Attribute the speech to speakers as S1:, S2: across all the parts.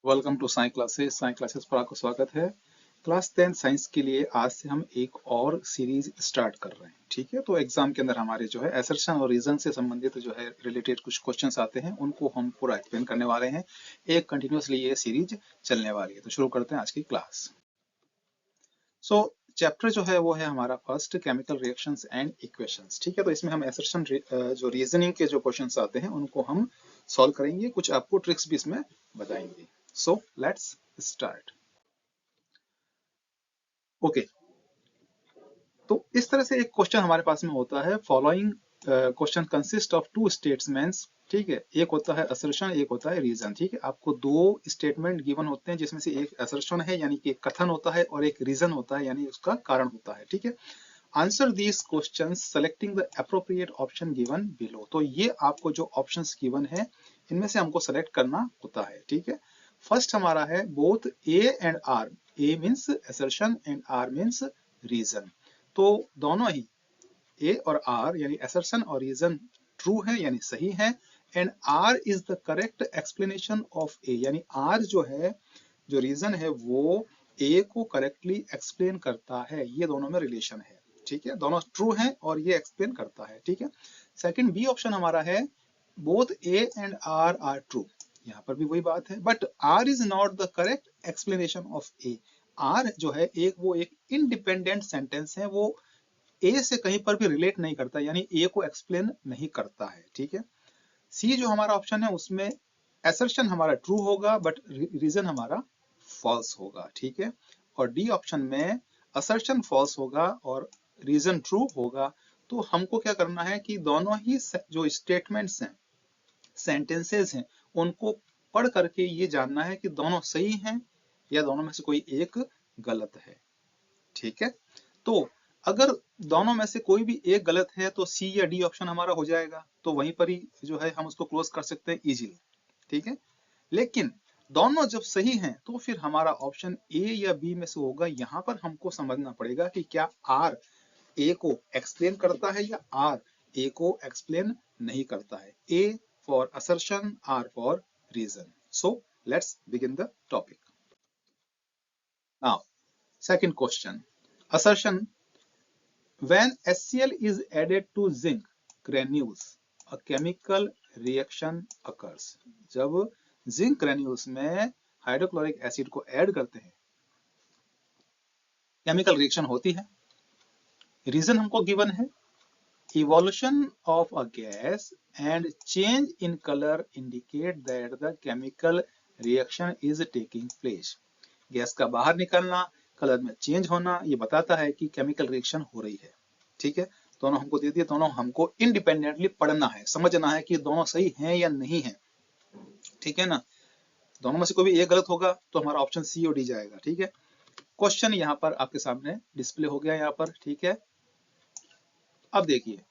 S1: Welcome to Sai classes पर आपका स्वागत है। क्लास 10 साइंस के लिए आज से हम एक और सीरीज स्टार्ट कर रहे हैं। ठीक है, तो एग्जाम के अंदर हमारे जो है असर्शन और रीजन से संबंधित जो है रिलेटेड कुछ क्वेश्चंस आते हैं, उनको हम पूरा एक्सप्लेन करने वाले हैं। एक कंटिन्यूसली ये सीरीज चलने वाली है। तो शुरू करते हैं आज की क्लास। सो चैप्टर जो है वो है हमारा first, chemical reactions and equations. ठीक है, तो इसमें हम असर्शन जो रीजनिंग के जो क्वेश्चंस आते हैं उनको हम सॉल्व करेंगे, कुछ आपको ट्रिक्स भी इसमें बताएंगे। So let's start. ओके, तो इस तरह से एक क्वेश्चन हमारे पास में होता है। Following question consist of two statements. ठीक है, एक होता है असर्शन, एक होता है रीजन। ठीक है, आपको दो स्टेटमेंट गिवन होते हैं जिसमें से एक असर्शन है यानी कि कथन होता है और एक रीजन होता है यानी उसका कारण होता है। ठीक है, answer these questions selecting the appropriate option given below. तो ये आपको जो ऑप्शंस गिवन है इनमें से हमको सेलेक्ट करना होता है। ठीक है, फर्स्ट हमारा है both A and R. A means assertion and R means reason. तो दोनों ही ए और आर यानी असर्शन और रीजन ट्रू है यानी सही है, and R is the correct explanation of A, यानी आर जो है, जो रीजन है वो ए को करेक्टली एक्सप्लेन करता है। ये दोनों में रिलेशन है। ठीक है, दोनों ट्रू है और ये एक्सप्लेन करता है। ठीक है, सेकंड बी ऑप्शन हमारा है both A and R are true. यहाँ पर भी वही बात है, but R is not the correct explanation of A. R जो है वो एक इंडिपेंडेंट सेंटेंस है, वो ए से कहीं पर भी रिलेट नहीं करता, यानी ए को एक्सप्लेन नहीं करता है। ठीक है, सी जो हमारा ऑप्शन है उसमें असर्शन हमारा ट्रू होगा बट रीजन हमारा फॉल्स होगा। ठीक है, और डी ऑप्शन में असर्शन फॉल्स होगा और रीजन ट्रू होगा। तो हमको क्या करना है कि दोनों ही जो स्टेटमेंट्स हैं, सेंटेंसेस हैं, उनको पढ़ करके ये जानना है कि दोनों सही हैं या दोनों में से कोई एक गलत है। ठीक है, तो अगर दोनों में से कोई भी एक गलत है तो सी या डी ऑप्शन हमारा हो जाएगा, तो वहीं पर ही जो है हम उसको क्लोज कर सकते हैं इजीली। ठीक है, लेकिन दोनों जब सही हैं तो फिर हमारा ऑप्शन ए या बी में से होगा। यहां पर हमको समझना पड़ेगा कि क्या आर ए को एक्सप्लेन करता है या आर ए को एक्सप्लेन नहीं करता है। A for assertion, R for reason. So let's begin the topic now. Second question, assertion: when HCl is added to zinc granules, a chemical reaction occurs. जब zinc granules में hydrochloric acid को add करते हैं, chemical reaction होती है। Reason हमको given है, evolution of a gas and change in color indicate that the chemical reaction is taking place. Gas का बाहर निकलना, कलर में चेंज होना, ये बताता है कि केमिकल रिएक्शन हो रही है। ठीक है, दोनों हमको दे दिए, दोनों हमको इंडिपेंडेंटली पढ़ना है, समझना है कि दोनों सही हैं या नहीं है। ठीक है ना, दोनों में से कोई भी एक गलत होगा तो हमारा ऑप्शन सी और डी जाएगा। ठीक है, क्वेश्चन यहाँ पर आपके सामने डिस्प्ले हो गया यहाँ पर। ठीक है, अब देखिए,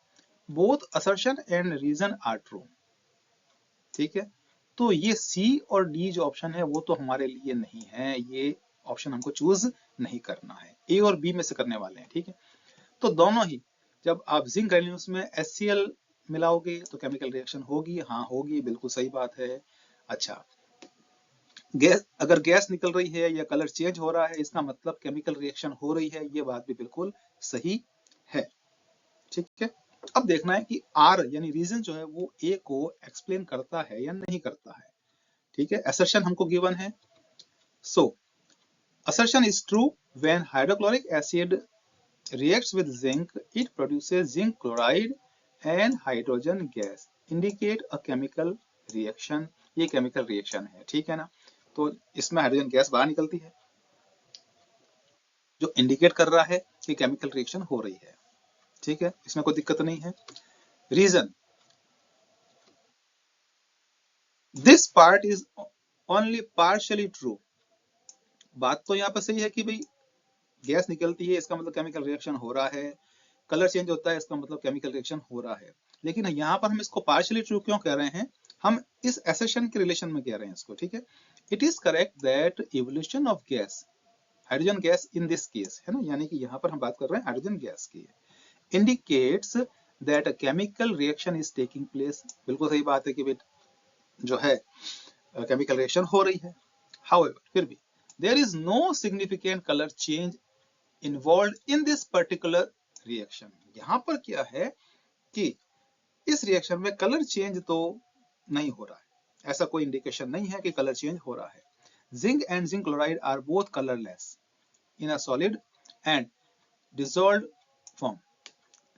S1: both assertion and reason are true. ठीक है, तो ये सी और डी जो ऑप्शन है वो तो हमारे लिए नहीं है, ये ऑप्शन हमको चूज नहीं करना है, ए और बी में से करने वाले हैं। ठीक है, तो दोनों ही, जब आप जिंक ग्रेन्यूल्स में HCl मिलाओगे तो केमिकल रिएक्शन होगी। हाँ होगी, बिल्कुल सही बात है। अच्छा, गैस, अगर गैस निकल रही है या कलर चेंज हो रहा है, इसका मतलब केमिकल रिएक्शन हो रही है, ये बात भी बिल्कुल सही है। ठीक है, अब देखना है कि आर यानी रीजन जो है वो ए को एक्सप्लेन करता है या नहीं करता है। ठीक है, असर्शन हमको गिवन है। सो assertion is true when hydrochloric acid reacts with zinc, it produces zinc chloride and hydrogen gas, indicate a chemical reaction. ये केमिकल रिएक्शन है। ठीक है ना, तो इसमें हाइड्रोजन गैस बाहर निकलती है जो इंडिकेट कर रहा है कि केमिकल रिएक्शन हो रही है। ठीक है, इसमें कोई दिक्कत नहीं है। Reason, this part is only partially true. बात तो यहाँ पर सही है कि भाई गैस निकलती है, इसका मतलब केमिकल रिएक्शन हो रहा है, कलर चेंज होता है, इसका मतलब केमिकल रिएक्शन हो रहा है। लेकिन यहाँ पर हम इसको पार्शियली ट्रू क्यों कह रहे हैं, हम इस एसेशन के रिलेशन में कह रहे हैं इसको। ठीक है, it is correct that evolution of gas, hydrogen gas in this case, है ना, यानी कि यहाँ पर हम बात कर रहे हैं हाइड्रोजन गैस की, indicates that a chemical reaction is taking place. बिल्कुल सही बात है कि भाई जो है केमिकल रिएक्शन हो रही है। However, फिर भी there is no significant color change involved in this particular reaction. यहाँ पर क्या है कि इस रिएक्शन में कलर चेंज तो नहीं हो रहा है, ऐसा कोई इंडिकेशन नहीं है कि कलर चेंज हो रहा है. Zinc and zinc chloride are both colourless in a solid and dissolved form.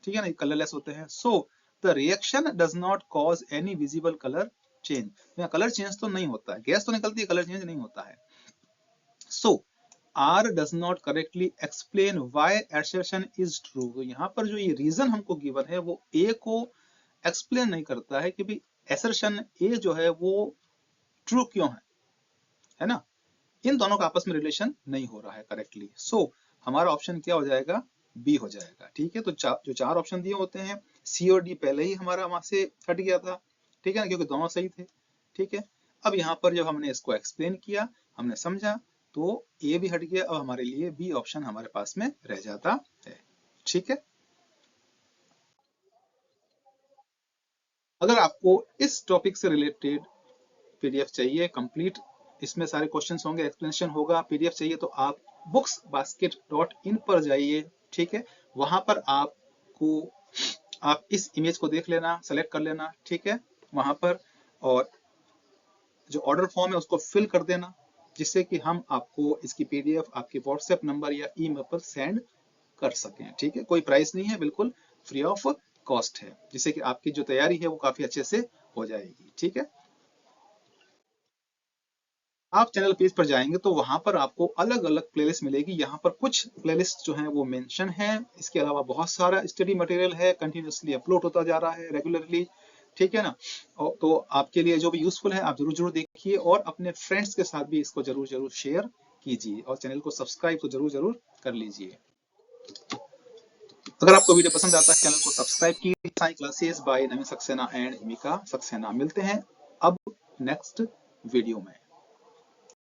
S1: ठीक है ना, कलरलेस होते हैं. So the reaction does not cause any visible colour change. यहाँ कलर चेंज तो नहीं होता है, गैस तो निकलती है, कलर चेंज नहीं होता है. सो R does not correctly explain why assertion is true. तो यहाँ पर जो ये रीजन हमको गिवन है वो A को एक्सप्लेन नहीं करता है कि भाई assertion A जो है वो ट्रू क्यों है ना. इन दोनों का आपस में रिलेशन नहीं हो रहा है करेक्टली. सो हमारा ऑप्शन क्या हो जाएगा, बी हो जाएगा. ठीक है, तो जो चार ऑप्शन दिए होते हैं सी और डी पहले ही हमारा वहां से हट गया था. ठीक है ना, क्योंकि दोनों सही थे. ठीक है, अब यहाँ पर जब हमने इसको एक्सप्लेन किया, हमने समझा, तो ए भी हट गया. अब हमारे लिए बी ऑप्शन हमारे पास में रह जाता है. ठीक है, अगर आपको इस टॉपिक से रिलेटेड पीडीएफ चाहिए कंप्लीट, इसमें सारे क्वेश्चंस होंगे, एक्सप्लेनेशन होगा, पीडीएफ चाहिए तो आप booksbasket.in पर जाइए. ठीक है, वहां पर आप इस इमेज को देख लेना, सेलेक्ट कर लेना. ठीक है, वहां पर, और जो ऑर्डर फॉर्म है उसको फिल कर देना, जिससे कि हम आपको इसकी पीडीएफ आपके व्हाट्सएप नंबर या ईमेल पर सेंड कर सकें. ठीक है, कोई प्राइस नहीं है, बिल्कुल फ्री ऑफ कॉस्ट है, जिससे कि आपकी जो तैयारी है वो काफी अच्छे से हो जाएगी. ठीक है, आप चैनल पेज पर जाएंगे तो वहां पर आपको अलग अलग प्लेलिस्ट मिलेगी. यहाँ पर कुछ प्लेलिस्ट जो है वो मेंशन है, इसके अलावा बहुत सारा स्टडी मटेरियल है, कंटिन्यूसली अपलोड होता जा रहा है रेगुलरली. ठीक है ना, तो आपके लिए जो भी यूजफुल है आप जरूर जरूर देखिए, और अपने फ्रेंड्स के साथ भी इसको जरूर जरूर शेयर कीजिए, और चैनल को सब्सक्राइब तो जरूर जरूर कर लीजिए. अगर आपको वीडियो पसंद आता है चैनल को सब्सक्राइब कीजिए. Sai classes bye Naveen Saxena and Himika Saxena. मिलते हैं अब नेक्स्ट वीडियो में.